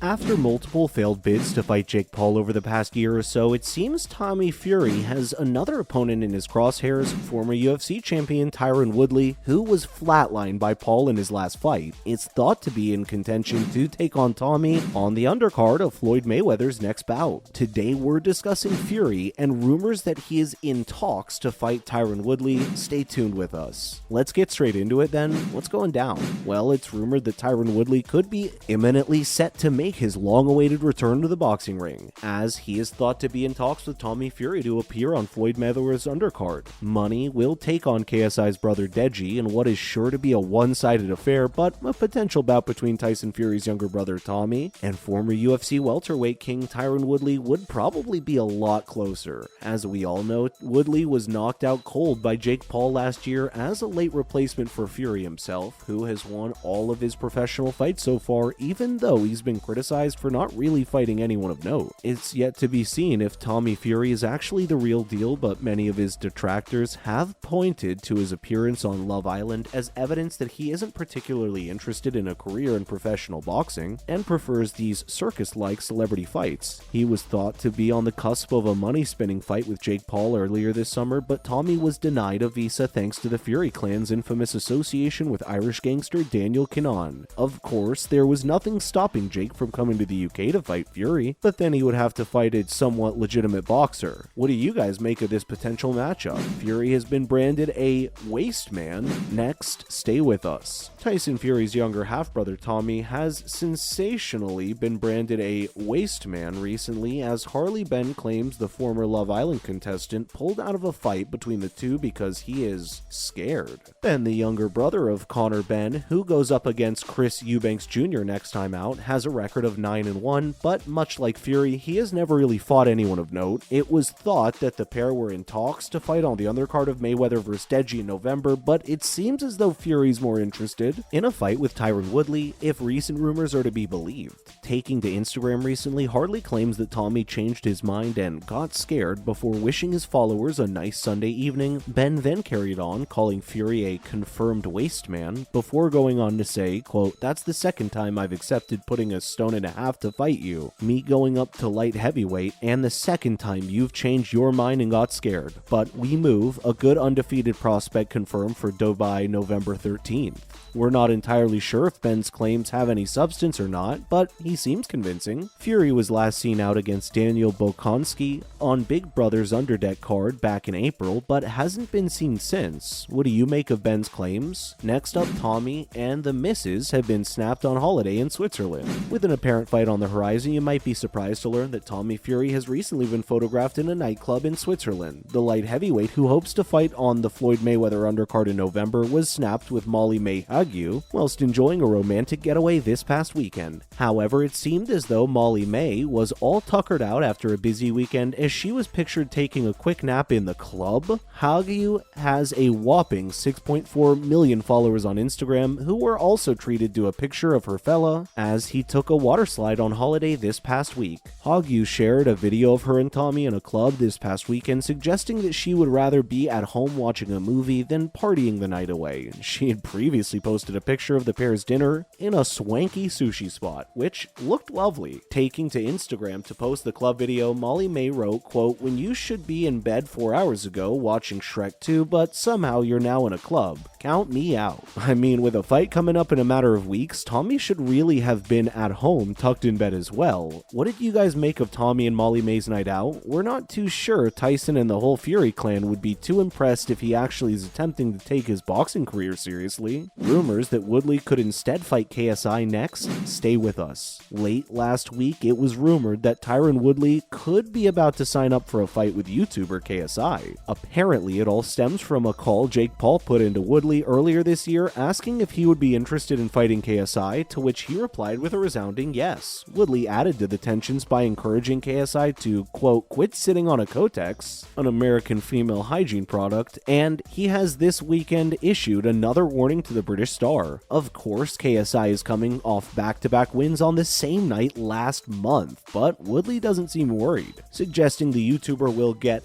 After multiple failed bids to fight Jake Paul over the past year or so, it seems Tommy Fury has another opponent in his crosshairs, former UFC champion Tyron Woodley, who was flatlined by Paul in his last fight. It's thought to be in contention to take on Tommy on the undercard of Floyd Mayweather's next bout. Today we're discussing Fury and rumors that he is in talks to fight Tyron Woodley. Stay tuned with us. Let's get straight into it then. What's going down? Well, it's rumored that Tyron Woodley could be imminently set to make his long-awaited return to the boxing ring, as he is thought to be in talks with Tommy Fury to appear on Floyd Mayweather's undercard. Money will take on KSI's brother Deji in what is sure to be a one-sided affair, but a potential bout between Tyson Fury's younger brother Tommy and former UFC welterweight king Tyron Woodley would probably be a lot closer. As we all know, Woodley was knocked out cold by Jake Paul last year as a late replacement for Fury himself, who has won all of his professional fights so far, even though he's been criticized for not really fighting anyone of note. It's yet to be seen if Tommy Fury is actually the real deal, but many of his detractors have pointed to his appearance on Love Island as evidence that he isn't particularly interested in a career in professional boxing and prefers these circus-like celebrity fights. He was thought to be on the cusp of a money-spinning fight with Jake Paul earlier this summer, but Tommy was denied a visa thanks to the Fury clan's infamous association with Irish gangster Daniel Kinnan. Of course, there was nothing stopping Jake from coming to the UK to fight Fury, but then he would have to fight a somewhat legitimate boxer. What do you guys make of this potential matchup? Fury has been branded a waste man. Next, stay with us. Tyson Fury's younger half-brother Tommy has sensationally been branded a waste man recently, as Harley Ben claims the former Love Island contestant pulled out of a fight between the two because he is scared. Ben, the younger brother of Conor Ben, who goes up against Chris Eubanks Jr. next time out, has a record of 9-1, but much like Fury, he has never really fought anyone of note. It was thought that the pair were in talks to fight on the undercard of Mayweather vs. Deji in November, but it seems as though Fury's more interested in a fight with Tyron Woodley, if recent rumors are to be believed. Taking to Instagram recently, Harley claims that Tommy changed his mind and got scared before wishing his followers a nice Sunday evening. Ben then carried on, calling Fury a confirmed waste man, before going on to say, quote, "That's the second time I've accepted putting a stone and a half to fight you. Me going up to light heavyweight, and the second time you've changed your mind and got scared. But we move, a good undefeated prospect confirmed for Dubai November 13th. We're not entirely sure if Ben's claims have any substance or not, but he seems convincing. Fury was last seen out against Daniel Bokonski on Big Brother's Underdeck card back in April, but hasn't been seen since. What do you make of Ben's claims? Next up, Tommy and the missus have been snapped on holiday in Switzerland. With an apparent fight on the horizon, you might be surprised to learn that Tommy Fury has recently been photographed in a nightclub in Switzerland. The light heavyweight, who hopes to fight on the Floyd Mayweather undercard in November, was snapped with Molly May Hague whilst enjoying a romantic getaway this past weekend. However, it seemed as though Molly May was all tuckered out after a busy weekend, as she was pictured taking a quick nap in the club. Hague has a whopping 6.4 million followers on Instagram, who were also treated to a picture of her fella as he took a water slide on holiday this past week. Hague shared a video of her and Tommy in a club this past weekend, suggesting that she would rather be at home watching a movie than partying the night away. She had previously posted a picture of the pair's dinner in a swanky sushi spot, which looked lovely. Taking to Instagram to post the club video, Molly May wrote, quote, "When you should be in bed 4 hours ago watching Shrek 2, but somehow you're now in a club. Count me out." I mean, with a fight coming up in a matter of weeks, Tommy should really have been at home tucked in bed as well. What did you guys make of Tommy and Molly May's night out? We're not too sure Tyson and the whole Fury clan would be too impressed if he actually is attempting to take his boxing career seriously. Rumors that Woodley could instead fight KSI next? Stay with us. Late last week, it was rumored that Tyron Woodley could be about to sign up for a fight with YouTuber KSI. Apparently, it all stems from a call Jake Paul put into Woodley earlier this year asking if he would be interested in fighting KSI, to which he replied with a resounding yes. Woodley added to the tensions by encouraging KSI to, quote, "quit sitting on a Kotex," an American female hygiene product, and he has this weekend issued another warning to the British star. Of course, KSI is coming off back-to-back wins on the same night last month, but Woodley doesn't seem worried, suggesting the YouTuber will get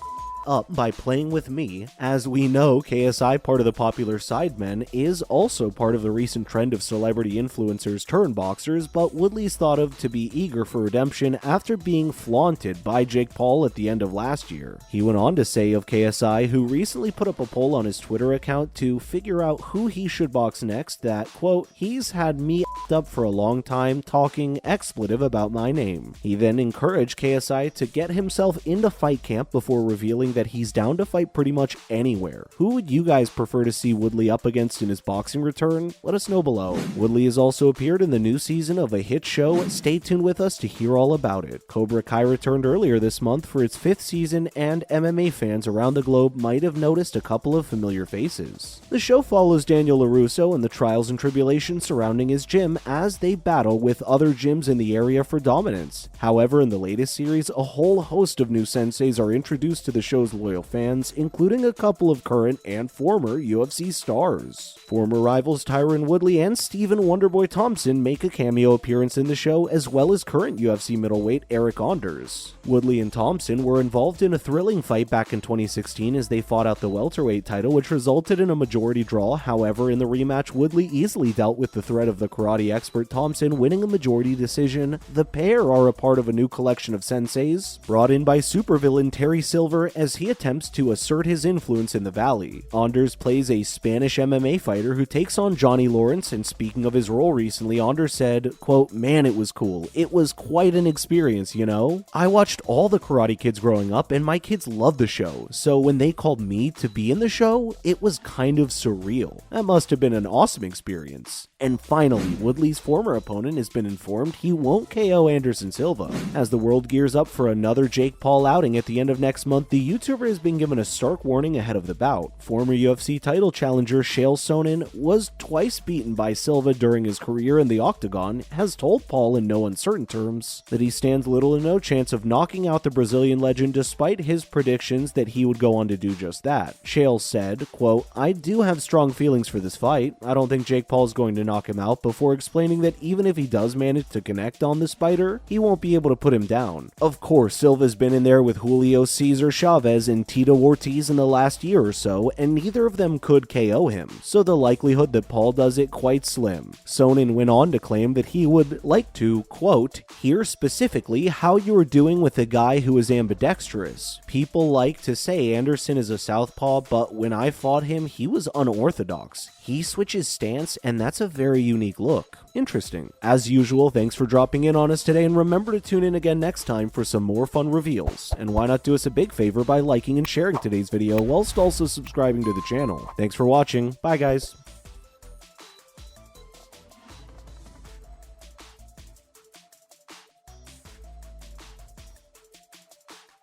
up by playing with me. As we know, KSI, part of the popular Sidemen, is also part of the recent trend of celebrity influencers turn boxers, but Woodley's thought of to be eager for redemption after being flaunted by Jake Paul at the end of last year. He went on to say of KSI, who recently put up a poll on his Twitter account to figure out who he should box next, that, quote, he's had me up for a long time talking expletive about my name. He then encouraged KSI to get himself into fight camp before revealing that he's down to fight pretty much anywhere. Who would you guys prefer to see Woodley up against in his boxing return? Let us know below. Woodley has also appeared in the new season of a hit show. Stay tuned with us to hear all about it. Cobra Kai returned earlier this month for its 5th season, and MMA fans around the globe might have noticed a couple of familiar faces. The show follows Daniel LaRusso and the trials and tribulations surrounding his gym as they battle with other gyms in the area for dominance. However, in the latest series, a whole host of new senseis are introduced to the show's loyal fans, including a couple of current and former UFC stars. Former rivals Tyron Woodley and Stephen Wonderboy Thompson make a cameo appearance in the show, as well as current UFC middleweight Eric Anders. Woodley and Thompson were involved in a thrilling fight back in 2016 as they fought out the welterweight title, which resulted in a majority draw. However, in the rematch, Woodley easily dealt with the threat of the karate expert Thompson, winning a majority decision. The pair are a part of a new collection of senseis brought in by supervillain Terry Silver as he attempts to assert his influence in the Valley. Anders plays a Spanish MMA fighter who takes on Johnny Lawrence, and speaking of his role recently, Anders said, quote, man, it was cool. It was quite an experience, you know? I watched all the Karate Kids growing up, and my kids loved the show, so when they called me to be in the show, it was kind of surreal. That must have been an awesome experience. And finally, Woodley's former opponent has been informed he won't KO Anderson Silva. As the world gears up for another Jake Paul outing at the end of next month, the YouTuber has been given a stark warning ahead of the bout. Former UFC title challenger Chael Sonnen was twice beaten by Silva during his career in the octagon, has told Paul in no uncertain terms that he stands little to no chance of knocking out the Brazilian legend despite his predictions that he would go on to do just that. Chael said, quote, I do have strong feelings for this fight. I don't think Jake Paul is going to knock him out, before explaining that even if he does manage to connect on the Spider, he won't be able to put him down. Of course, Silva's been in there with Julio Cesar Chavez and Tito Ortiz in the last year or so, and neither of them could KO him, so the likelihood that Paul does it quite slim. Sonnen went on to claim that he would like to, quote, hear specifically how you are doing with a guy who is ambidextrous. People like to say Anderson is a southpaw, but when I fought him, he was unorthodox. He switches stance, and that's a very unique look. Interesting. As usual, thanks for dropping in on us today, and remember to tune in again next time for some more fun reveals. And why not do us a big favor by liking and sharing today's video, whilst also subscribing to the channel. Thanks for watching. Bye, guys.